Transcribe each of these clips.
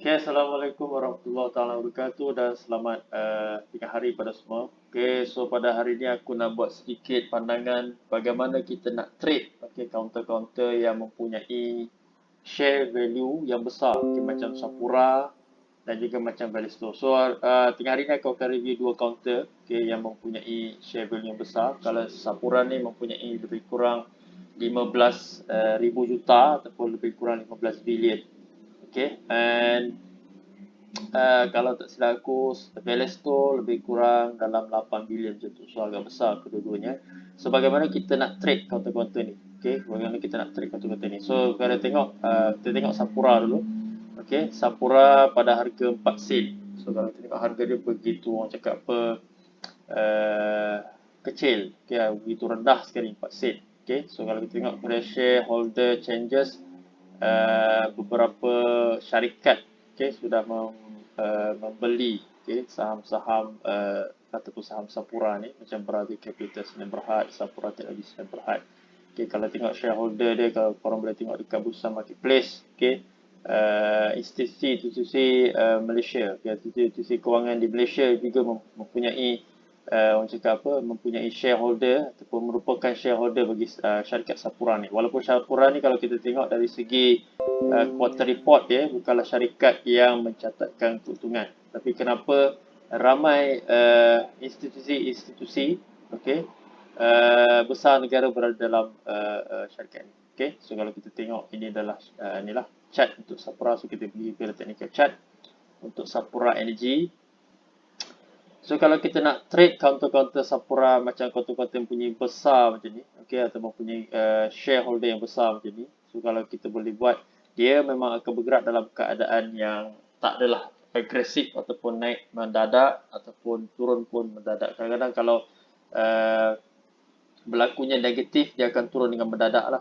Okay, Assalamualaikum warahmatullahi taala wabarakatuh dan selamat tengah hari pada semua. Okay, so pada hari ini aku nak buat sedikit pandangan bagaimana kita nak trade counter-counter yang mempunyai share value yang besar, okay, macam Sapura dan juga macam Balisto. So tengah hari ini aku akan review dua counter yang mempunyai share value yang besar. Kalau Sapura ni mempunyai lebih kurang 15,000 juta ataupun lebih kurang 15 bilion. Okay, and kalau tak silap aku, Balesto lebih kurang dalam 8 bilion macam tu. So agak besar kedua-duanya. So bagaimana kita nak trade counter-counter ni? Okay, bagaimana kita nak trade counter-counter ni? So kita tengok Sapura dulu. Okay, Sapura pada harga 4 sen. So kalau kita tengok harga dia begitu orang cakap apa kecil. Okay, begitu rendah sekali 4 sen. Okay, so kalau kita tengok pada shareholder changes, beberapa syarikat sudah membeli saham-saham ataupun saham Sapura ni macam Bravia Capital Sdn Bhd, Sapura Technology Sdn Bhd. Kalau tengok shareholder dia, kalau korang boleh tengok dekat Bursa Marketplace, institusi Malaysia, institusi kewangan di Malaysia juga mempunyai mempunyai shareholder ataupun merupakan shareholder bagi syarikat Sapura ni. Walaupun Sapura ni kalau kita tengok dari segi quarter report dia bukanlah syarikat yang mencatatkan keuntungan, tapi kenapa ramai institusi besar negara berada dalam syarikat ni. So kalau kita tengok ini adalah inilah chart untuk Sapura. So kita pergi ke technical chart untuk Sapura Energy. So kalau kita nak trade counter-counter Sapura macam counter-counter yang punya besar macam ni, atau mempunyai shareholder yang besar macam ni. So kalau kita boleh buat, dia memang akan bergerak dalam keadaan yang tak adalah agresif ataupun naik mendadak ataupun turun pun mendadak. Kadang-kadang kalau berlakunya negatif, dia akan turun dengan mendadak lah.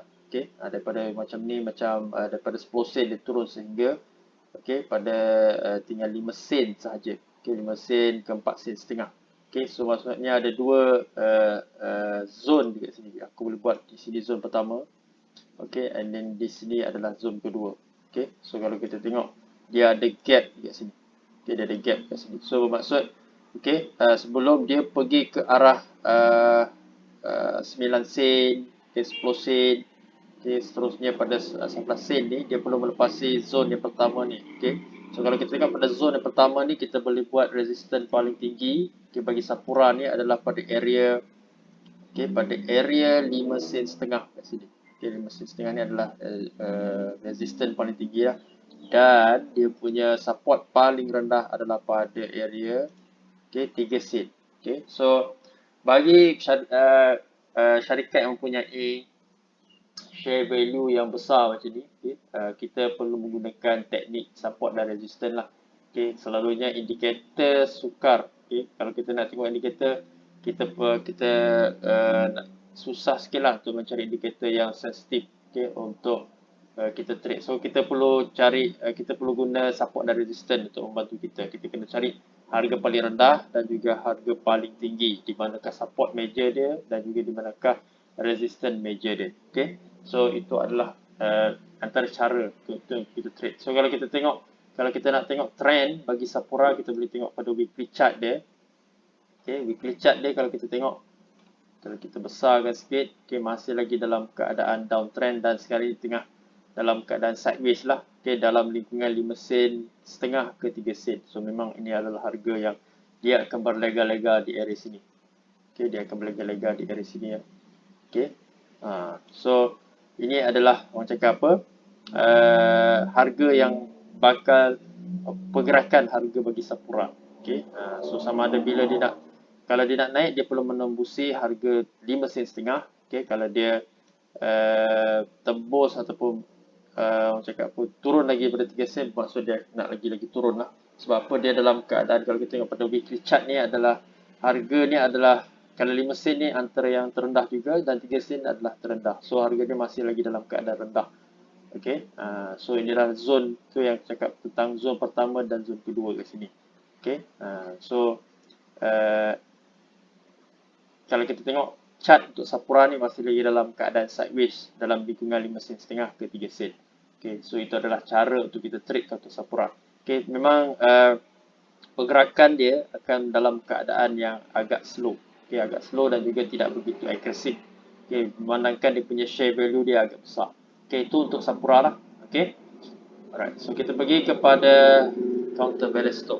Daripada macam ni, macam daripada 10 sen dia turun sehingga pada tinggal 5 sen sahaja. 5 sen ke 4 sen setengah. So maksudnya ada dua zone dekat sini. Aku boleh buat di sini zone pertama. And then di sini adalah zone kedua. So kalau kita tengok, dia ada gap dekat sini. Dia ada gap dekat sini. So bermaksud, sebelum dia pergi ke arah 9 sen, 10 sen, seterusnya pada 11 sen ni, dia perlu melepasi zone yang pertama ni. So kalau kita tengok pada zone yang pertama ni, kita boleh buat resistance paling tinggi bagi Sapura ni adalah pada area pada area 5 sen setengah kat sini. 5 sen setengah ni adalah resistance paling tinggi lah. Dan dia punya support paling rendah adalah pada area 3 sen. So bagi syarikat yang mempunyai share value yang besar macam ni, kita perlu menggunakan teknik support dan resistance lah. Selalunya indikator sukar. Kalau kita nak tengok indikator, kita susah sikit lah untuk mencari indikator yang sensitif untuk kita trade. So kita perlu guna support dan resistance untuk membantu kita. Kita kena cari harga paling rendah dan juga harga paling tinggi, di manakah support major dia dan juga di manakah resistance major dia. So itu adalah antara cara untuk kita trade. So kalau kita nak tengok trend bagi Sapura, kita boleh tengok pada weekly chart dia. Weekly chart dia kalau kita tengok, kalau kita besarkan sikit, masih lagi dalam keadaan downtrend dan sekarang ini tengah dalam keadaan sideways lah. Dalam lingkungan 5 sen setengah ke 3 sen. So memang ini adalah harga yang dia akan berlega-lega di area sini. Dia akan berlega-lega di area sini ya. So ini adalah orang cakap apa, harga yang bakal pergerakan harga bagi Sapura. So sama ada bila dia nak, kalau dia nak naik, dia perlu menembusi harga 5 sen setengah. Kalau dia tembus ataupun orang cakap apa, turun lagi pada 3 sen, maksud dia nak lagi turun lah. Sebab apa, dia dalam keadaan, kalau kita tengok pada weekly chart ni, adalah harga ni adalah, kalau 5 sen ni antara yang terendah juga dan 3 sen adalah terendah. So harga dia masih lagi dalam keadaan rendah. So inilah zone tu yang cakap tentang zone pertama dan zone kedua kat sini. So kalau kita tengok chart untuk Sapura ni masih lagi dalam keadaan sideways dalam lingkungan 5 sen setengah ke 3 sen. So itu adalah cara untuk kita trade untuk Sapura. Okay, memang pergerakan dia akan dalam keadaan yang agak slow. Okay, agak slow dan juga tidak begitu agresif. Okay, memandangkan dia punya share value dia agak besar. Okay, itu untuk Sapura lah. Okay. Alright, so kita pergi kepada counter Belesto.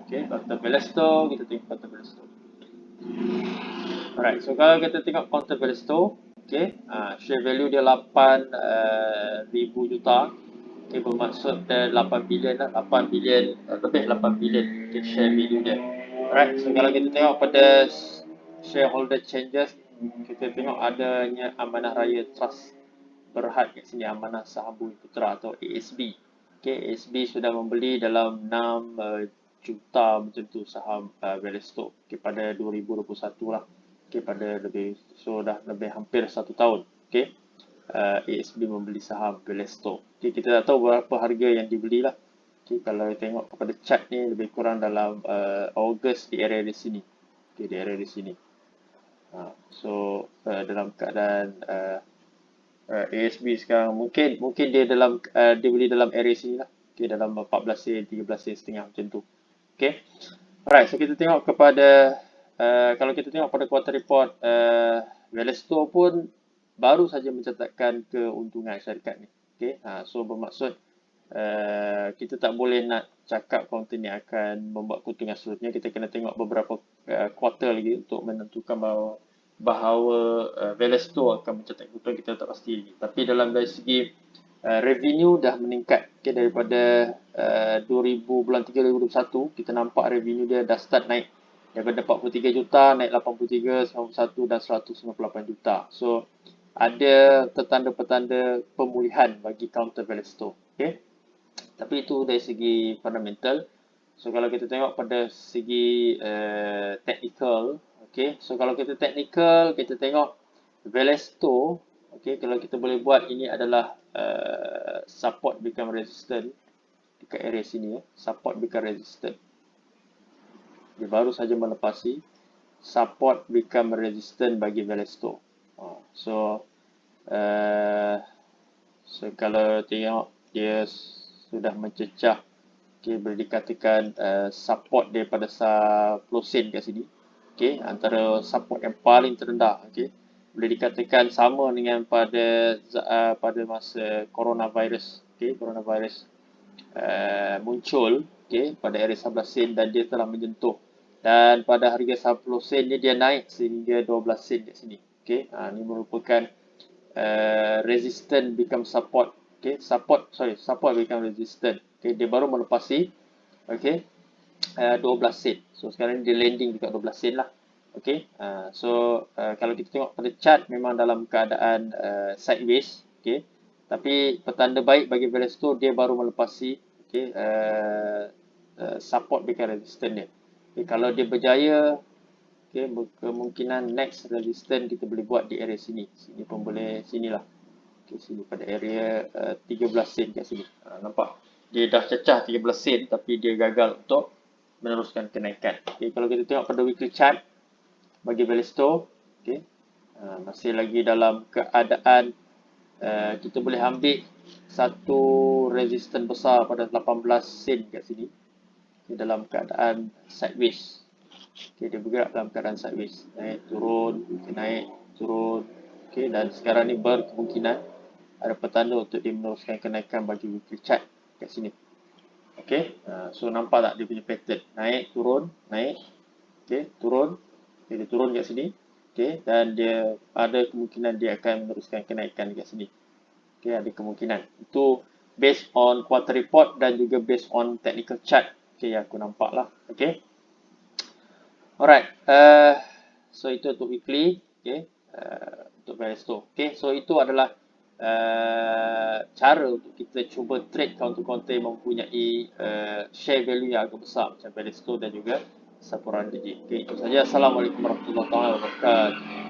Okay, counter Belesto, kita tengok counter Belesto. Alright, so kalau kita tengok counter Belesto, okay, share value dia 8,000 juta. Okay, bermaksud dia 8 bilion lah, 8 bilion, lebih 8 bilion okay, share value dia. Alright, so kalau kita tengok pada shareholder changes, kita tengok adanya Amanah Raya Trust Berhad kat sini, Amanah Saham Bumi Putra atau ASB. Okay, ASB sudah membeli dalam 6 juta macam tu saham Belesto okay, pada 2021 lah. Okay, pada lebih, so dah lebih hampir 1 tahun. Okay, ASB membeli saham Belesto. Okay, kita tak tahu berapa harga yang dibeli lah. Okay, kalau tengok pada chart ni lebih kurang dalam Ogos di area di sini. Okay, di area di sini. So dalam keadaan ASB sekarang mungkin dia dalam dia beli dalam area sini lah. Okay, dalam 14 sen, 13 sen setengah macam tu. Okay. Alright, so kita tengok kepada kalau kita tengok pada quarter report Belesto pun baru saja mencatatkan keuntungan syarikat ni. Okay. So bermaksud kita tak boleh nak cakap konten ni akan membuat keuntungan seterusnya. Kita kena tengok beberapa quarter lagi untuk menentukan bahawa Belesto akan mencatat keuntungan, kita tak pasti lagi. Tapi dalam dari segi revenue dah meningkat daripada bulan 3 2021, kita nampak revenue dia dah start naik daripada 43 juta naik 83, 91 dan 198 juta. So ada petanda-petanda pemulihan bagi counter Belesto. Okay. Tapi itu dari segi fundamental. So kalau kita tengok pada segi technical, okay. So kalau kita technical, kita tengok Belesto, okay. Kalau kita boleh buat, ini adalah support become resistant dekat area sini, support become resistant. Dia baru saja melepasi support become resistant bagi Belesto. So kalau tengok dia sudah mencecah, okay, boleh dikatakan support daripada 10 sen kat sini, okay, antara support yang paling terendah, okay, boleh dikatakan sama dengan pada masa coronavirus, okay, coronavirus muncul, okay, pada area 11 sen dan dia telah menyentuh, dan pada harga 10 sen dia naik sehingga 12 sen kat sini, okay. Ini merupakan resistant become support. Okay, support become resistant. Okay, dia baru melepasi, okay, 12 sen. So sekarang dia landing dekat 12 sen lah. Okay, so kalau kita tengok pada chart memang dalam keadaan sideways. Okay, tapi petanda baik bagi Belesto, dia baru melepasi, okay, support become resistant dia. Okay, kalau dia berjaya, okay, kemungkinan next resistance kita boleh buat di area sini. Sini pun boleh, sinilah. Okay, sini pada area 13 sen kat sini. Nampak? Dia dah cecah 13 sen tapi dia gagal untuk meneruskan kenaikan. Okay, kalau kita tengok pada weekly chart bagi Belesto, okay, masih lagi dalam keadaan kita boleh ambil satu resistance besar pada 18 sen kat sini. Okay, dalam keadaan sideways. Okay, dia bergerak dalam keadaan sideways. Naik, turun, naik, turun. Okay, dan sekarang ni berkemungkinan ada petanda untuk dia meneruskan kenaikan bagi weekly chart kat sini. Okay, so nampak tak dia punya pattern? Naik, turun, naik. Okay, turun. Okay, dia turun kat sini. Okay, dan dia ada kemungkinan dia akan meneruskan kenaikan kat sini. Okay, ada kemungkinan. Itu based on quarter report dan juga based on technical chart. Okay, yang aku nampak lah. Okay. Alright, so itu untuk weekly, okay, untuk Belesto. Okay, so itu adalah cara untuk kita cuba trade counter-counter yang mempunyai share value yang agak besar macam Belesto dan juga Sapura Energy. Okay, itu saja. Assalamualaikum warahmatullahi wabarakatuh.